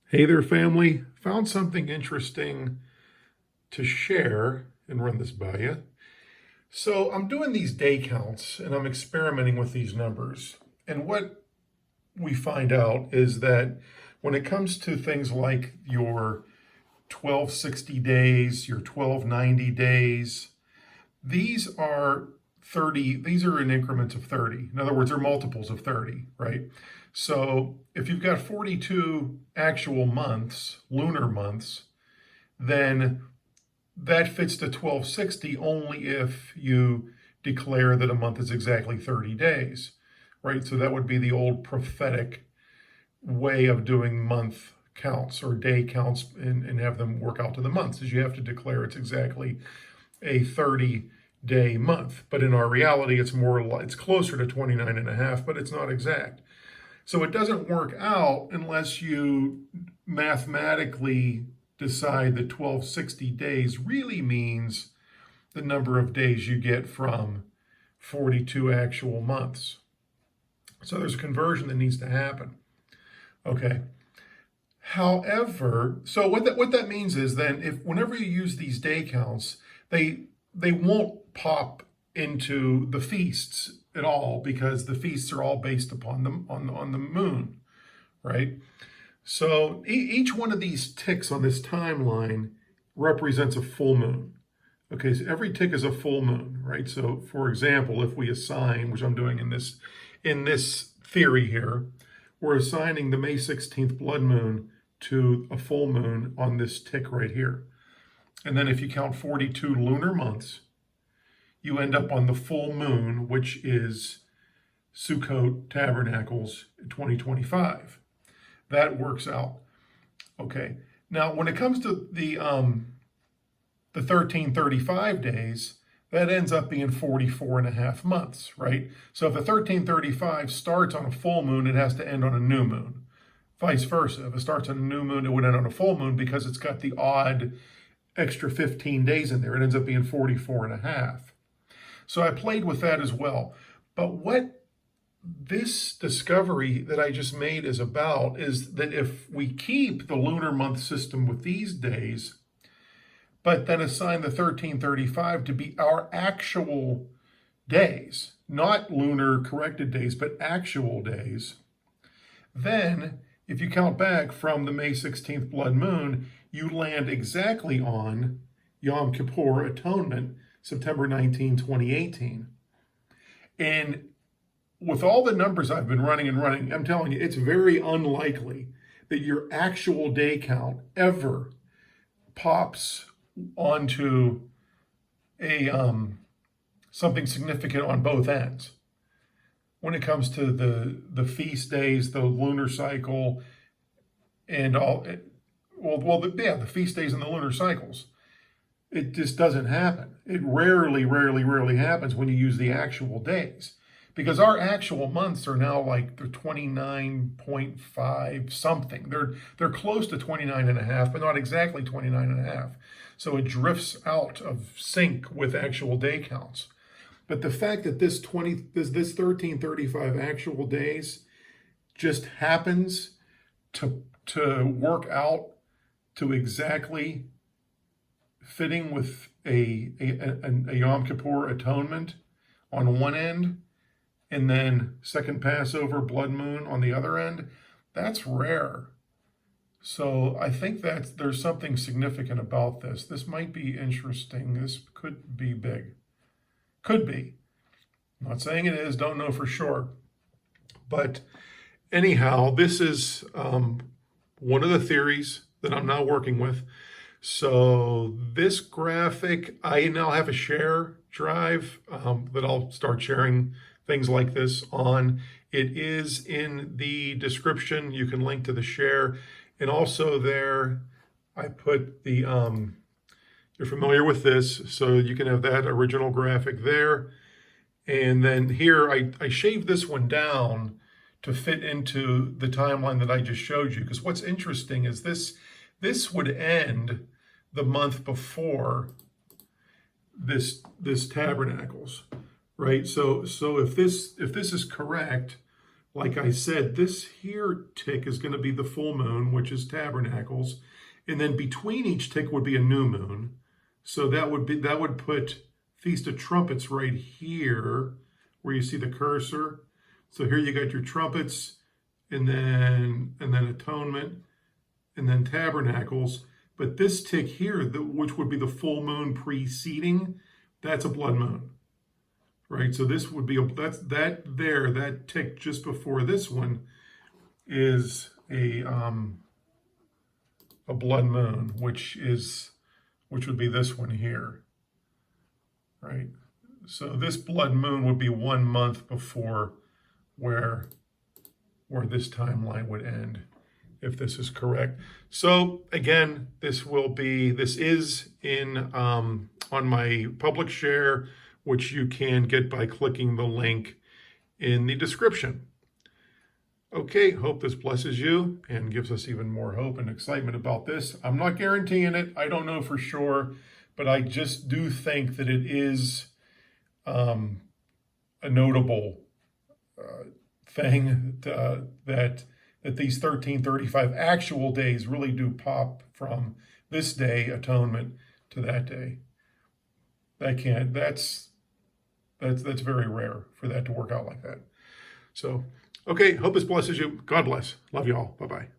Hey there, family. Found something interesting to share and run this by you. So, I'm doing these day counts and I'm experimenting with these numbers. And what we find out is that when it comes to things like your 1260 days, your 1290 days, these are 30, these are in increments of 30. In other words, they're multiples of 30, right? So if you've got 42 actual months, lunar months, then that fits to 1260 only if you declare that a month is exactly 30 days, right? So that would be the old prophetic way of doing month counts or day counts and have them work out to the months, is you have to declare it's exactly a 30-day month. But in our reality, it's closer to 29 and a half, but it's not exact. So it doesn't work out unless you mathematically decide that 1260 days really means the number of days you get from 42 actual months. So there's a conversion that needs to happen. Okay. However, so what that means is then if whenever you use these day counts, they won't pop into the feasts at all because the feasts are all based upon on the moon, right? So each one of these ticks on this timeline represents a full moon. Okay, so every tick is a full moon, right? So for example, if we assign, which I'm doing in this theory here, we're assigning the May 16th blood moon to a full moon on this tick right here. And then if you count 42 lunar months, you end up on the full moon, which is Sukkot Tabernacles 2025. That works out. Okay. Now, when it comes to the 1335 days, that ends up being 44 and a half months, right? So if the 1335 starts on a full moon, it has to end on a new moon. Vice versa. If it starts on a new moon, it would end on a full moon because it's got the odd extra 15 days in there. It ends up being 44 and a half. So I played with that as well. But what this discovery that I just made is about is that if we keep the lunar month system with these days, but then assign the 1335 to be our actual days, not lunar corrected days, but actual days, then if you count back from the May 16th blood moon, you land exactly on Yom Kippur Atonement, September 19, 2018. And with all the numbers I've been running, I'm telling you, it's very unlikely that your actual day count ever pops onto a something significant on both ends. When it comes to the feast days, the lunar cycle, and the feast days and the lunar cycles, it just doesn't happen. It rarely happens when you use the actual days, because our actual months are now like they're 29.5 something. They're close to 29 and a half, but not exactly 29 and a half. So it drifts out of sync with actual day counts. But the fact that this 1335 actual days just happens to work out to exactly fitting with a Yom Kippur atonement on one end, and then second Passover blood moon on the other end, that's rare. So I think that there's something significant about this. This might be interesting. This could be big. Could be. I'm not saying it is, don't know for sure. But anyhow, this is one of the theories that I'm now working with. So this graphic, I now have a share drive that I'll start sharing things like this on. It is in the description. You can link to the share. And also there, I put the, you're familiar with this, so you can have that original graphic there. And then here, I shaved this one down to fit into the timeline that I just showed you. Because what's interesting is this would end the month before this Tabernacles, right? So if this is correct, like I said, this here tick is going to be the full moon, which is Tabernacles. And then between each tick would be a new moon. So that would put Feast of Trumpets right here, where you see the cursor. So here you got your trumpets, and then atonement, and then tabernacles. But this tick here, which would be the full moon preceding, that's a blood moon, right? So this would be that tick just before this one is a blood moon, which would be this one here, right? So this blood moon would be 1 month before where this timeline would end, if this is correct. So again, this is in on my public share, which you can get by clicking the link in the description. Okay, hope this blesses you and gives us even more hope and excitement about this. I'm not guaranteeing it. I don't know for sure, but I just do think that it is a notable thing that these 1335 actual days really do pop from this day, atonement, to that day. That's very rare for that to work out like that. So, okay, hope this blesses you. God bless. Love you all. Bye-bye.